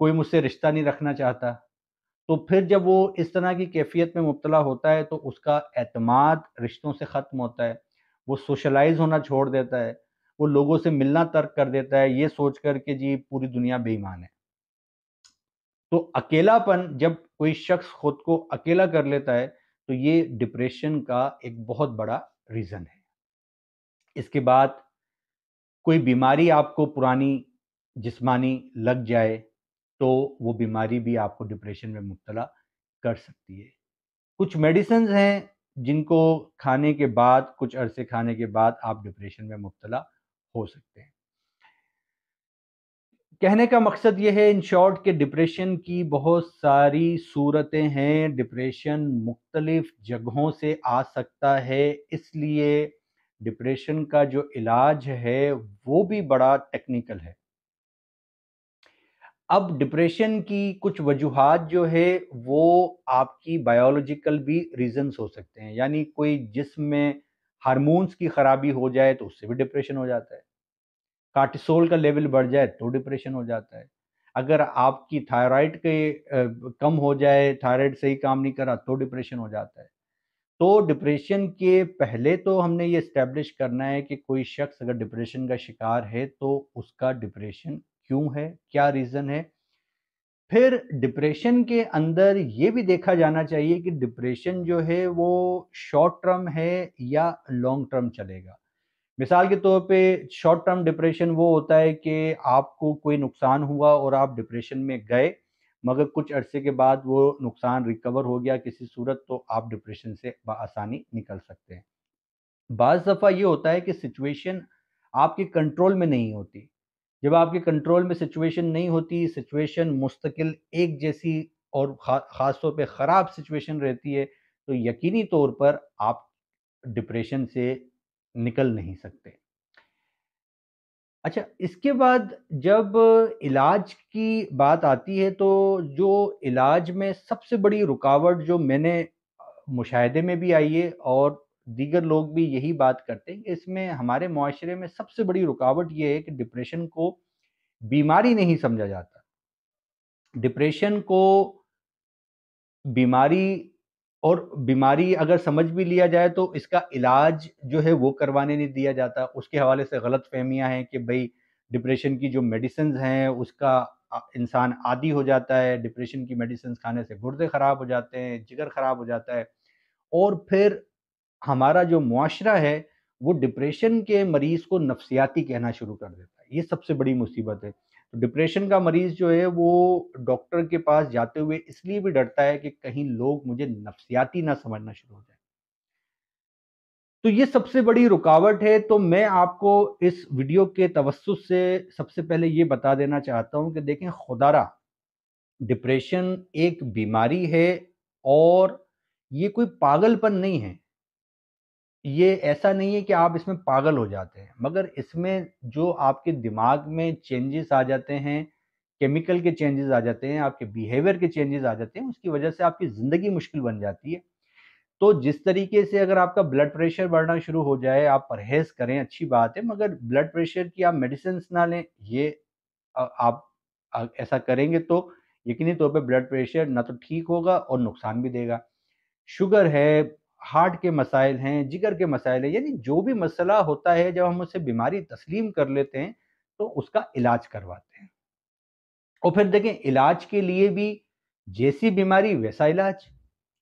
کوئی مجھ سے رشتہ نہیں رکھنا چاہتا. تو پھر جب وہ اس طرح کی کیفیت میں مبتلا ہوتا ہے تو اس کا اعتماد رشتوں سے ختم ہوتا ہے، وہ سوشلائز ہونا چھوڑ دیتا ہے، وہ لوگوں سے ملنا ترک کر دیتا ہے یہ سوچ کر کہ جی پوری دنیا بے ایمان ہے. تو اکیلا پن جب کوئی شخص خود کو اکیلا کر لیتا ہے تو یہ ڈپریشن کا ایک بہت بڑا ریزن ہے. اس کے بعد کوئی بیماری آپ کو پرانی جسمانی لگ جائے تو وہ بیماری بھی آپ کو ڈپریشن میں مبتلا کر سکتی ہے. کچھ میڈیسنز ہیں جن کو کھانے کے بعد کچھ عرصے کھانے کے بعد آپ ڈپریشن میں مبتلا ہو سکتے ہیں. کہنے کا مقصد یہ ہے ان شارٹ کہ ڈپریشن کی بہت ساری صورتیں ہیں، ڈپریشن مختلف جگہوں سے آ سکتا ہے، اس لیے ڈپریشن کا جو علاج ہے وہ بھی بڑا ٹیکنیکل ہے. اب ڈپریشن کی کچھ وجوہات جو ہے وہ آپ کی بایولوجیکل بھی ریزنز ہو سکتے ہیں، یعنی کوئی جسم میں ہارمونز کی خرابی ہو جائے تو اس سے بھی ڈپریشن ہو جاتا ہے، کارٹیسول کا لیول بڑھ جائے تو ڈپریشن ہو جاتا ہے، اگر آپ کی تھائرائڈ کے کم ہو جائے، تھائرائڈ صحیح کام نہیں کرا تو ڈپریشن ہو جاتا ہے. تو ڈپریشن کے پہلے تو ہم نے یہ اسٹیبلش کرنا ہے کہ کوئی شخص اگر ڈپریشن کا شکار ہے تو اس کا ڈپریشن کیوں ہے، کیا ریزن ہے. پھر ڈپریشن کے اندر یہ بھی دیکھا جانا چاہیے کہ ڈپریشن جو ہے وہ شارٹ ٹرم ہے یا لانگ ٹرم چلے گا. مثال کے طور پہ شارٹ ٹرم ڈپریشن وہ ہوتا ہے کہ آپ کو کوئی نقصان ہوا اور آپ ڈپریشن میں گئے مگر کچھ عرصے کے بعد وہ نقصان ریکور ہو گیا کسی صورت تو آپ ڈپریشن سے بآسانی نکل سکتے ہیں. بعض دفعہ یہ ہوتا ہے کہ سچویشن آپ کے کنٹرول میں نہیں ہوتی. جب آپ کے کنٹرول میں سچویشن نہیں ہوتی، سچویشن مستقل ایک جیسی اور خاص طور پہ خراب سچویشن رہتی ہے تو یقینی طور پر آپ ڈپریشن سے نکل نہیں سکتے. اچھا، اس کے بعد جب علاج کی بات آتی ہے تو جو علاج میں سب سے بڑی رکاوٹ جو میں نے مشاہدے میں بھی آئی ہے اور دیگر لوگ بھی یہی بات کرتے ہیں کہ اس میں ہمارے معاشرے میں سب سے بڑی رکاوٹ یہ ہے کہ ڈپریشن کو بیماری نہیں سمجھا جاتا. ڈپریشن کو بیماری اور بیماری اگر سمجھ بھی لیا جائے تو اس کا علاج جو ہے وہ کروانے نہیں دیا جاتا. اس کے حوالے سے غلط فہمیاں ہیں کہ بھئی ڈپریشن کی جو میڈیسنز ہیں اس کا انسان عادی ہو جاتا ہے، ڈپریشن کی میڈیسنز کھانے سے گردے خراب ہو جاتے ہیں، جگر خراب ہو جاتا ہے. اور پھر ہمارا جو معاشرہ ہے وہ ڈپریشن کے مریض کو نفسیاتی کہنا شروع کر دیتا ہے. یہ سب سے بڑی مصیبت ہے. ڈپریشن کا مریض جو ہے وہ ڈاکٹر کے پاس جاتے ہوئے اس لیے بھی ڈرتا ہے کہ کہیں لوگ مجھے نفسیاتی نہ سمجھنا شروع ہو جائیں. تو یہ سب سے بڑی رکاوٹ ہے. تو میں آپ کو اس ویڈیو کے توسط سے سب سے پہلے یہ بتا دینا چاہتا ہوں کہ دیکھیں خدارہ ڈپریشن ایک بیماری ہے اور یہ کوئی پاگل پن نہیں ہے. یہ ایسا نہیں ہے کہ آپ اس میں پاگل ہو جاتے ہیں، مگر اس میں جو آپ کے دماغ میں چینجز آ جاتے ہیں، کیمیکل کے چینجز آ جاتے ہیں، آپ کے بیہیویئر کے چینجز آ جاتے ہیں، اس کی وجہ سے آپ کی زندگی مشکل بن جاتی ہے. تو جس طریقے سے اگر آپ کا بلڈ پریشر بڑھنا شروع ہو جائے، آپ پرہیز کریں اچھی بات ہے، مگر بلڈ پریشر کی آپ میڈیسنز نہ لیں. یہ آپ ایسا کریں گے تو یقینی طور پہ بلڈ پریشر نہ تو ٹھیک ہوگا اور نقصان بھی دے گا. شوگر ہے، ہارٹ کے مسائل ہیں، جگر کے مسائل ہیں، یعنی جو بھی مسئلہ ہوتا ہے جب ہم اسے بیماری تسلیم کر لیتے ہیں تو اس کا علاج کرواتے ہیں. اور پھر دیکھیں علاج کے لیے بھی جیسی بیماری ویسا علاج.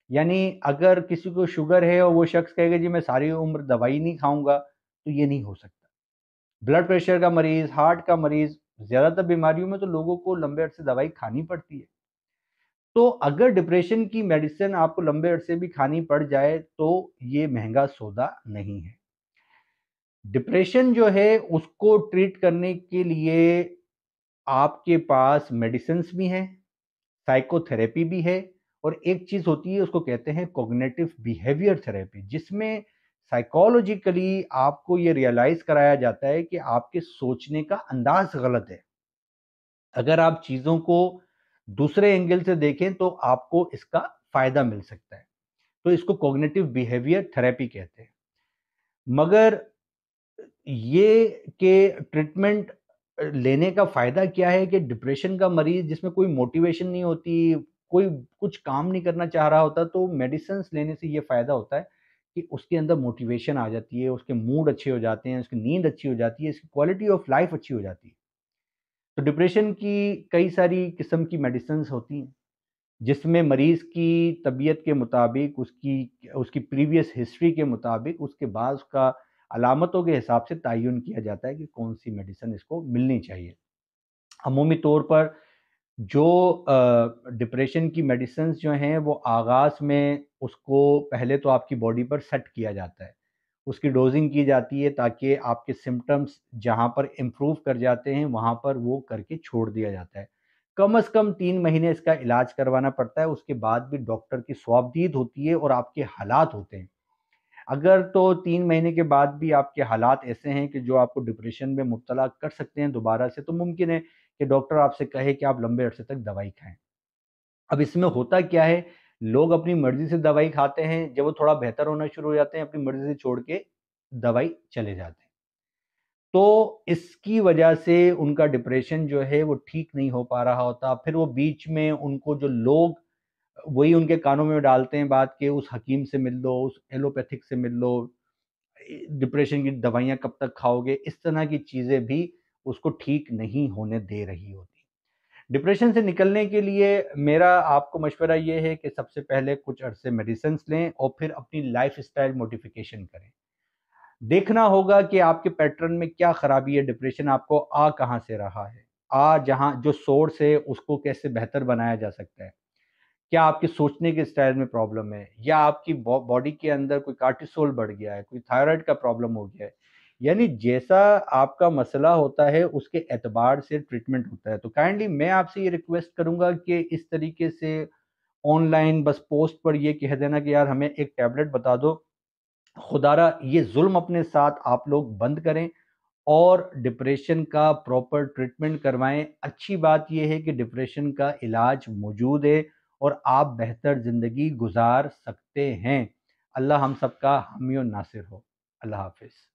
یعنی اگر کسی کو شوگر ہے اور وہ شخص کہے گا جی میں ساری عمر دوائی نہیں کھاؤں گا تو یہ نہیں ہو سکتا. بلڈ پریشر کا مریض، ہارٹ کا مریض، زیادہ تر بیماریوں میں تو لوگوں کو لمبے عرصے دوائی کھانی پڑتی ہے. تو اگر ڈپریشن کی میڈیسن آپ کو لمبے عرصے بھی کھانی پڑ جائے تو یہ مہنگا سودا نہیں ہے. ڈپریشن جو ہے اس کو ٹریٹ کرنے کے لیے آپ کے پاس میڈیسنز بھی ہیں، سائیکو تھراپی بھی ہے، اور ایک چیز ہوتی ہے اس کو کہتے ہیں کوگنیٹو بیہیویئر تھراپی، جس میں سائیکالوجیکلی آپ کو یہ ریئلائز کرایا جاتا ہے کہ آپ کے سوچنے کا انداز غلط ہے. اگر آپ چیزوں کو دوسرے اینگل سے دیکھیں تو آپ کو اس کا فائدہ مل سکتا ہے. تو اس کو کوگنیٹو بیہیویئر تھراپی کہتے ہیں. مگر یہ کہ ٹریٹمنٹ لینے کا فائدہ کیا ہے کہ ڈپریشن کا مریض جس میں کوئی موٹیویشن نہیں ہوتی، کوئی کچھ کام نہیں کرنا چاہ رہا ہوتا، تو میڈیسنس لینے سے یہ فائدہ ہوتا ہے کہ اس کے اندر موٹیویشن آ جاتی ہے، اس کے موڈ اچھے ہو جاتے ہیں، اس کی نیند اچھی ہو جاتی ہے، اس کی کوالٹی آف لائف اچھی ہو جاتی ہے۔ تو ڈپریشن کی کئی ساری قسم کی میڈیسنس ہوتی ہیں، جس میں مریض کی طبیعت کے مطابق، اس کی پریویس ہسٹری کے مطابق، اس کے بعد اس کا علامتوں کے حساب سے تعین کیا جاتا ہے کہ کون سی میڈیسن اس کو ملنی چاہیے۔ عمومی طور پر جو ڈپریشن کی میڈیسنز جو ہیں وہ آغاز میں اس کو پہلے تو آپ کی باڈی پر سیٹ کیا جاتا ہے، اس کی ڈوزنگ کی جاتی ہے تاکہ آپ کے سمٹمز جہاں پر امپروو کر جاتے ہیں وہاں پر وہ کر کے چھوڑ دیا جاتا ہے۔ کم از کم 3 مہینے اس کا علاج کروانا پڑتا ہے، اس کے بعد بھی ڈاکٹر کی صوابدید ہوتی ہے اور آپ کے حالات ہوتے ہیں۔ اگر تو 3 مہینے کے بعد بھی آپ کے حالات ایسے ہیں کہ جو آپ کو ڈپریشن میں مبتلا کر سکتے ہیں دوبارہ سے، تو ممکن ہے کہ ڈاکٹر آپ سے کہے کہ آپ لمبے عرصے تک دوائی کھائیں۔ اب اس میں ہوتا کیا ہے، لوگ اپنی مرضی سے دوائی کھاتے ہیں، جب وہ تھوڑا بہتر ہونا شروع ہو جاتے ہیں اپنی مرضی سے چھوڑ کے دوائی چلے جاتے ہیں۔ تو اس کی وجہ سے ان کا ڈپریشن جو ہے وہ ٹھیک نہیں ہو پا رہا ہوتا، پھر وہ بیچ میں ان کو جو لوگ وہی ان کے کانوں میں ڈالتے ہیں بات کہ اس حکیم سے مل لو، اس ایلوپیتھک سے مل لو، ڈپریشن کی دوائیاں کب تک کھاؤ گے، اس طرح کی چیزیں بھی اس کو ٹھیک نہیں ہونے دے رہی ہوتی۔ ڈپریشن سے نکلنے کے لیے میرا آپ کو مشورہ یہ ہے کہ سب سے پہلے کچھ عرصے میڈیسنس لیں اور پھر اپنی لائف اسٹائل موڈیفیکیشن کریں۔ دیکھنا ہوگا کہ آپ کے پیٹرن میں کیا خرابی ہے، ڈپریشن آپ کو کہاں سے رہا ہے، جہاں جو سورس ہے اس کو کیسے بہتر بنایا جا سکتا ہے۔ کیا آپ کے سوچنے کے اسٹائل میں پرابلم ہے، یا آپ کی باڈی کے اندر کوئی کارٹیسول بڑھ گیا ہے، کوئی تھائرائڈ کا پرابلم ہو گیا ہے، یعنی جیسا آپ کا مسئلہ ہوتا ہے اس کے اعتبار سے ٹریٹمنٹ ہوتا ہے۔ تو کائنڈلی میں آپ سے یہ ریکویسٹ کروں گا کہ اس طریقے سے آن لائن بس پوسٹ پر یہ کہہ دینا کہ یار ہمیں ایک ٹیبلٹ بتا دو، خدارہ یہ ظلم اپنے ساتھ آپ لوگ بند کریں اور ڈپریشن کا پراپر ٹریٹمنٹ کروائیں۔ اچھی بات یہ ہے کہ ڈپریشن کا علاج موجود ہے اور آپ بہتر زندگی گزار سکتے ہیں۔ اللہ ہم سب کا حامی و ناصر ہو۔ اللہ حافظ۔